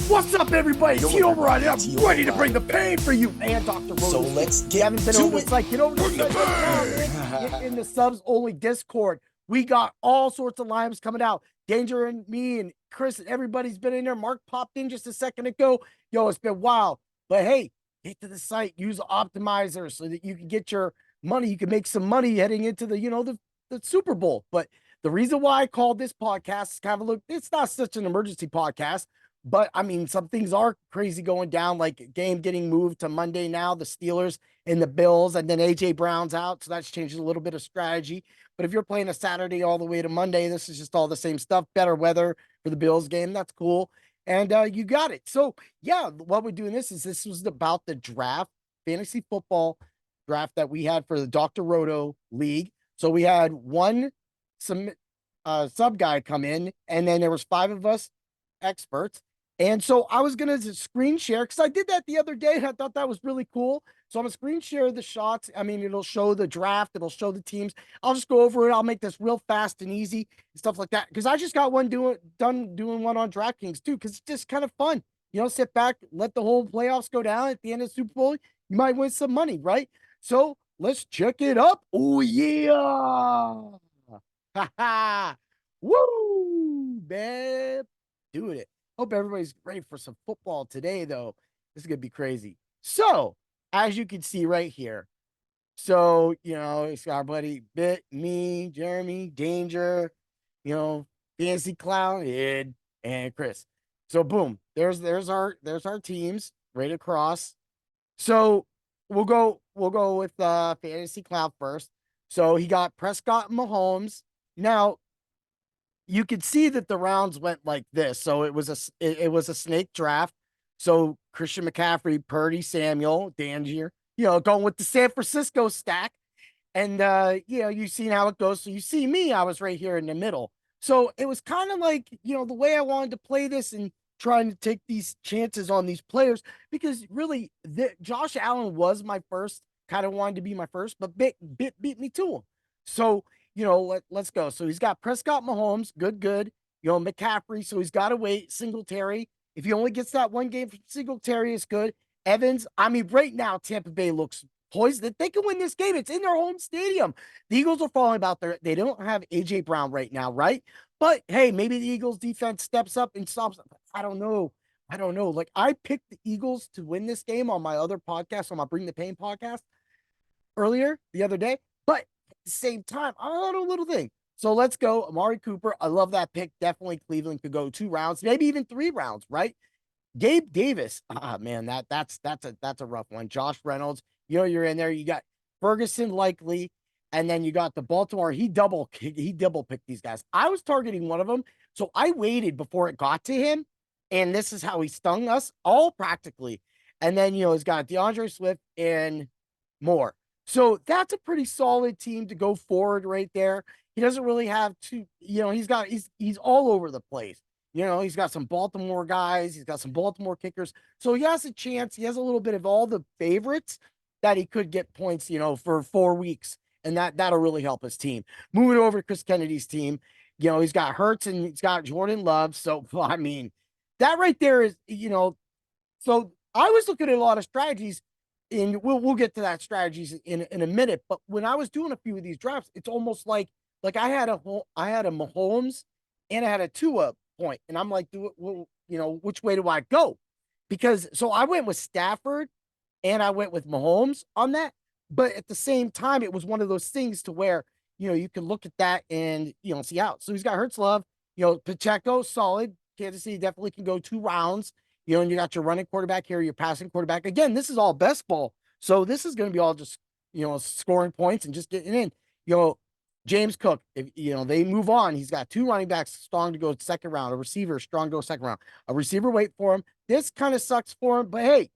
What's up, everybody? T over on it. I'm ready to bring the pain for you and Dr. Roto. So let's get you haven't been to over it. the site. Get over to the site right now, man. In the subs only Discord. We got all sorts of limes coming out. Danger and me and Chris and everybody's been in there. Mark popped in just a second ago. Yo, it's been wild. But hey, get to the site. Use the optimizer so that you can get your money. You can make some money heading into the, the Super Bowl. But the reason why I called this podcast is kind of look, it's not such an emergency podcast. But I mean, some things are crazy going down, like game getting moved to Monday now, the Steelers and the Bills, and then AJ Brown's out. So that's changing a little bit of strategy. But if you're playing a Saturday all the way to Monday, this is just all the same stuff. Better weather for the Bills game. That's cool. And you got it. So yeah, what we're doing this was about the draft, fantasy football draft that we had for the Dr. Roto League. So we had some sub guy come in, and then there was 5 of us experts. And so I was going to screen share because I did that the other day and I thought that was really cool. So I'm going to screen share the shots. I mean, it'll show the draft. It'll show the teams. I'll just go over it. I'll make this real fast and easy and stuff like that. Because I just got done doing one on DraftKings too. Because it's just kind of fun. Sit back, let the whole playoffs go down at the end of the Super Bowl. You might win some money, right? So let's check it up. Oh, yeah. Ha ha. Woo, man. Doing it. Hope everybody's ready for some football today, though. This is going to be crazy. So, as you can see right here, so, it's our buddy Bit, me, Jeremy, Danger, Fancy Clown, Ed, and Chris. So, boom, there's our teams right across. So, we'll go with Fantasy Clown first. So, he got Prescott and Mahomes. Now, you could see that the rounds went like this. So it was a snake draft. So Christian McCaffrey, Purdy, Samuel, Dangier, going with the San Francisco stack. And you've seen how it goes. So you see me, I was right here in the middle. So it was kind of like, the way I wanted to play this and trying to take these chances on these players, because really Josh Allen was my first, kind of wanted to be my first, but Bit beat me to him. So let's go. So he's got Prescott, Mahomes, good. McCaffrey, so he's got to wait. Singletary, if he only gets that one game from Singletary, is good. Evans, I mean, right now, Tampa Bay looks poised that they can win this game. It's in their home stadium. The Eagles are falling about they don't have AJ Brown right now, right? But hey, maybe the Eagles defense steps up and stops. I don't know. Like, I picked the Eagles to win this game on my other podcast, on my Bring the Pain podcast earlier the other day. But at the same time, I don't know, little thing. So let's go. Amari Cooper. I love that pick. Definitely Cleveland could go 2 rounds, maybe even 3 rounds, right? Gabe Davis. Man, that's a rough one. Josh Reynolds. You're in there. You got Ferguson likely, and then you got the Baltimore. He double picked these guys. I was targeting one of them, so I waited before it got to him, and this is how he stung us all practically. And then he's got DeAndre Swift and more. So that's a pretty solid team to go forward right there. He doesn't really have to, he's all over the place. He's got some Baltimore guys. He's got some Baltimore kickers. So he has a chance. He has a little bit of all the favorites that he could get points, for 4 weeks. And that'll really help his team. Moving over to Chris Kennedy's team, he's got Hurts and he's got Jordan Love. So, I mean, that right there is, so I was looking at a lot of strategies, and we'll get to that strategies in a minute. But when I was doing a few of these drafts, it's almost like I had a Mahomes and I had a Tua point, and I'm like, which way do I go? Because so I went with Stafford and I went with Mahomes on that. But at the same time, it was one of those things to where, you can look at that and, see out. So he's got Hurts, Love, Pacheco, solid. Kansas City definitely can go 2 rounds. And you got your running quarterback here, your passing quarterback. Again, this is all best ball. So this is going to be all just, scoring points and just getting in. James Cook, if they move on, he's got 2 running backs strong to go second round, a receiver strong to go second round, a receiver wait for him. This kind of sucks for him, but hey,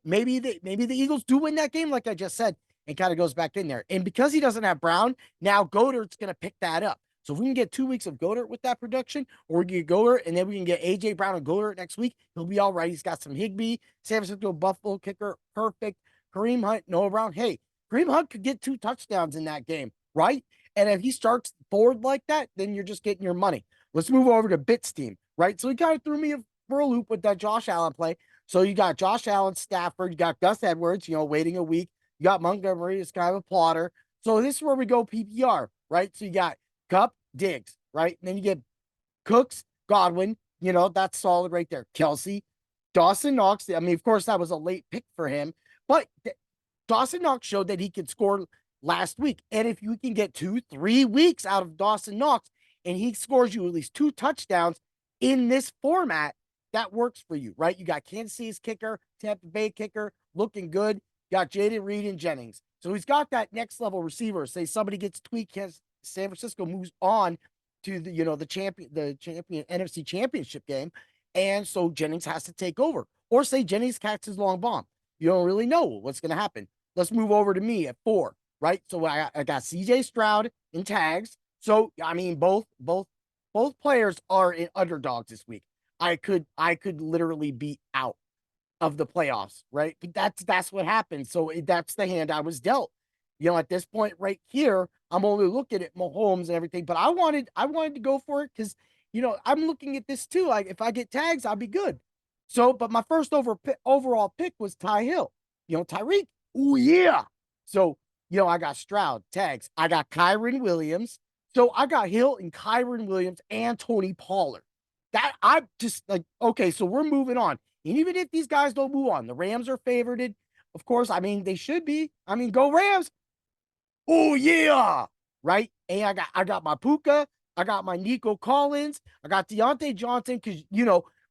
maybe the Eagles do win that game, like I just said, and kind of goes back in there. And because he doesn't have Brown, now Goddard's going to pick that up. So if we can get 2 weeks of Goddard with that production, or we get Goddard and then we can get AJ Brown and Goddard next week, he'll be all right. He's got some Higbee, San Francisco Buffalo kicker, perfect. Kareem Hunt, Noah Brown. Hey, Kareem Hunt could get 2 touchdowns in that game, right? And if he starts forward like that, then you're just getting your money. Let's move over to Bit's team, right? So he kind of threw me for a loop with that Josh Allen play. So you got Josh Allen, Stafford, you got Gus Edwards, waiting a week. You got Montgomery, this guy of a plotter. So this is where we go PPR, right? So you got Kupp, Diggs, right? And then you get Cooks, Godwin, that's solid right there. Kelsey, Dawson Knox. I mean, of course, that was a late pick for him, but Dawson Knox showed that he could score last week. And if you can get 2-3 weeks out of Dawson Knox and he scores you at least 2 touchdowns in this format, that works for you, right? You got Kansas City's kicker, Tampa Bay kicker, looking good. You got Jaden Reed and Jennings. So he's got that next level receiver. Say somebody gets tweaked, San Francisco moves on to the champion NFC championship game. And so Jennings has to take over. Or say Jennings catches long bomb. You don't really know what's going to happen. Let's move over to me at 4, right? So I got CJ Stroud in tags. So I mean, both players are in underdogs this week. I could literally be out of the playoffs, right? But that's what happened. So that's the hand I was dealt. At this point right here, I'm only looking at Mahomes and everything, but I wanted to go for it because I'm looking at this too. Like if I get tags, I'll be good. So, but my first overall pick was Ty Hill. Tyreek. Oh yeah. So, I got Stroud tags. I got Kyron Williams. So I got Hill and Kyron Williams and Tony Pollard. That I'm just like, okay, so we're moving on. And even if these guys don't move on, the Rams are favorited. Of course, I mean, they should be. I mean, go Rams. Oh yeah. Right. And I got my Puka. I got my Nico Collins. I got Deontay Johnson. Cause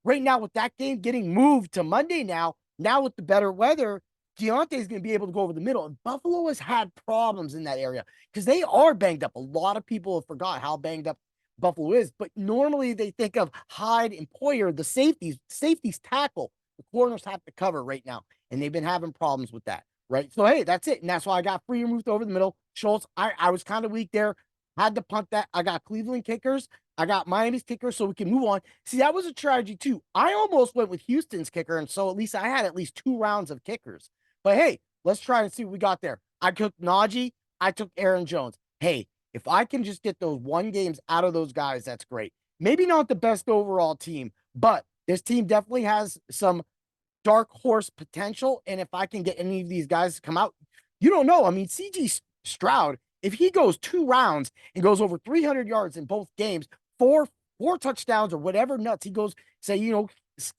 right now with that game getting moved to Monday now with the better weather, Deontay's going to be able to go over the middle. And Buffalo has had problems in that area because they are banged up. A lot of people have forgot how banged up Buffalo is. But normally they think of Hyde and Poyer, the safeties tackle. The corners have to cover right now. And they've been having problems with that. Right. So, hey, that's it. And that's why I got Freer moved over the middle. Schultz, I was kind of weak there. Had to punt that. I got Cleveland kickers. I got Miami's kicker so we can move on. See, that was a strategy too. I almost went with Houston's kicker. And so at least I had at least 2 rounds of kickers. But hey, let's try and see what we got there. I took Najee. I took Aaron Jones. Hey, if I can just get those 1 games out of those guys, that's great. Maybe not the best overall team, but this team definitely has some dark horse potential. And if I can get any of these guys to come out, you don't know. I mean, CG Stroud, if he goes 2 rounds and goes over 300 yards in both games, four touchdowns or whatever nuts he goes, say,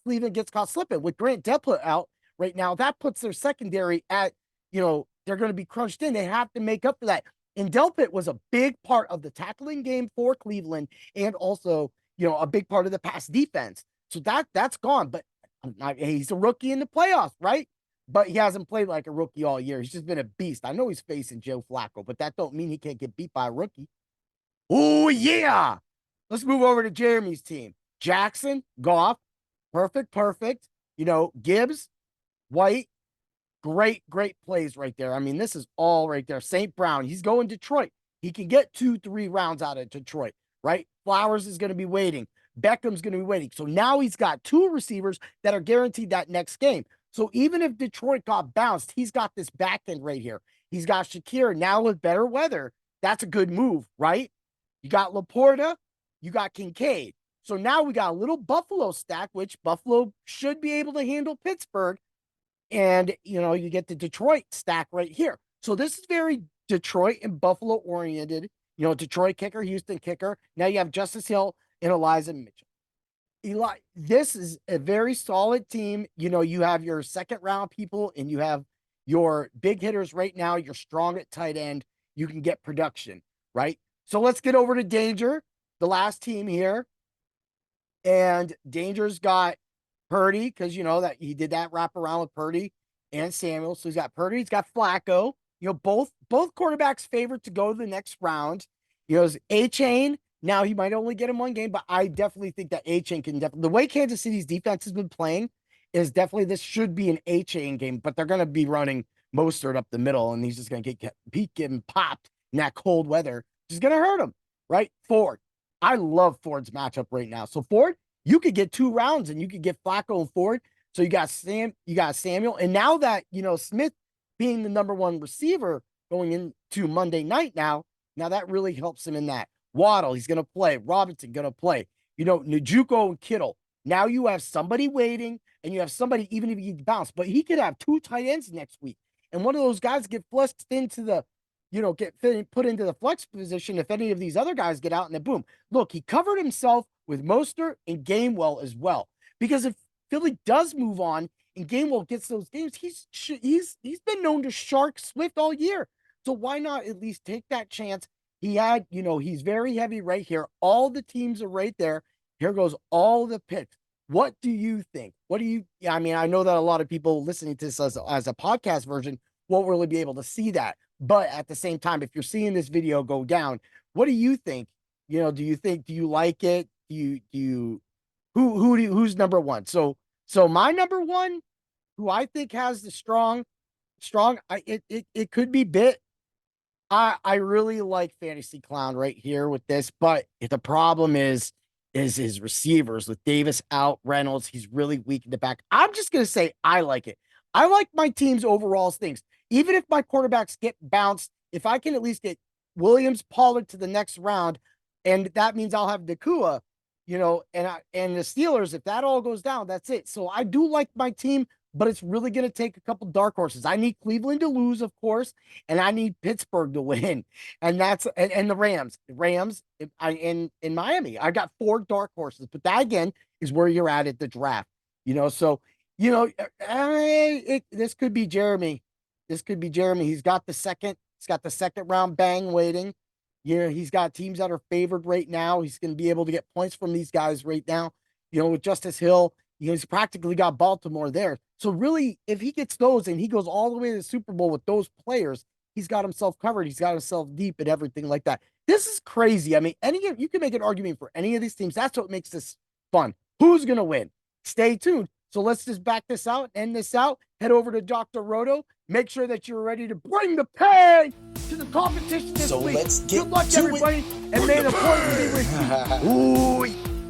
Cleveland gets caught slipping with Grant Delpit out right now, that puts their secondary at, they're going to be crunched in. They have to make up for that. And Delpit was a big part of the tackling game for Cleveland and also, a big part of the pass defense. So that's gone. But he's a rookie in the playoffs, right? But he hasn't played like a rookie all year. He's just been a beast. I know he's facing Joe Flacco, but that don't mean he can't get beat by a rookie. Oh, yeah. Let's move over to Jeremy's team. Jackson, Goff, perfect. Gibbs, White, great plays right there. I mean, this is all right there. St. Brown, he's going Detroit. He can get 2-3 rounds out of Detroit, right? Flowers is going to be waiting. Beckham's going to be waiting. So now he's got 2 receivers that are guaranteed that next game. So even if Detroit got bounced, he's got this back end right here. He's got Shakir now with better weather. That's a good move, right? You got Laporta, you got Kincaid. So now we got a little Buffalo stack, which Buffalo should be able to handle Pittsburgh. And, you get the Detroit stack right here. So this is very Detroit and Buffalo oriented. Detroit kicker, Houston kicker. Now you have Justice Hill and Elijah Mitchell. This is a very solid team. You have your second round people and you have your big hitters right now. You're strong at tight end. You can get production, right? So let's get over to Danger, the last team here. And Danger's got Purdy because that he did that wrap around with Purdy and Samuel. So he's got Purdy, he's got Flacco. Both quarterbacks favored to go to the next round. A-Chain. Now he might only get him 1 game, but I definitely think that A-Chain can the way Kansas City's defense has been playing is definitely this should be an A-Chain game, but they're going to be running Mostert up the middle, and he's just going to get getting popped in that cold weather. Just going to hurt him, right? Ford. I love Ford's matchup right now. So Ford, you could get 2 rounds and you could get Flacco and Ford. So you got Samuel. And now that, Smith being the number 1 receiver going into Monday night now that really helps him in that. Waddle, he's going to play. Robinson going to play. Njoku and Kittle. Now you have somebody waiting, and you have somebody, even if he bounce, but he could have 2 tight ends next week. And one of those guys get flexed into the, get put into the flex position if any of these other guys get out, and then boom. Look, he covered himself with Mostert and Gainwell as well. Because if Philly does move on and Gainwell gets those games, he's been known to shark Swift all year. So why not at least take that chance? He had, he's very heavy right here. All the teams are right there. Here goes all the picks. What do you think? I mean, I know that a lot of people listening to this as a podcast version won't really be able to see that. But at the same time, if you're seeing this video go down, what do you think? Do you like it? Who's number one? So my number one, who I think has the strong, it could be Bit. I really like Fantasy Clown right here with this, but the problem is his receivers with Davis out, Reynolds. He's really weak in the back. I'm just gonna say I like it. I like my team's overall things. Even if my quarterbacks get bounced, if I can at least get Williams, Pollard to the next round, and that means I'll have Nakua, and the Steelers. If that all goes down, that's it. So I do like my team, but it's really going to take a couple dark horses. I need Cleveland to lose, of course, and I need Pittsburgh to win, and that's and the Rams. In Miami, I got 4 dark horses, but that again is where you're at the draft. So this could be Jeremy. This could be Jeremy. He's got the second round bang waiting. He's got teams that are favored right now. He's going to be able to get points from these guys right now. With Justice Hill, he's practically got Baltimore there. So really, if he gets those and he goes all the way to the Super Bowl with those players, he's got himself covered. He's got himself deep and everything like that. This is crazy. I mean, you can make an argument for any of these teams. That's what makes this fun. Who's going to win? Stay tuned. So let's just back this out, end this out. Head over to Dr. Roto. Make sure that you're ready to bring the pain to the competition this week. Let's get Good luck, everybody, and may the points be with you. Ooh.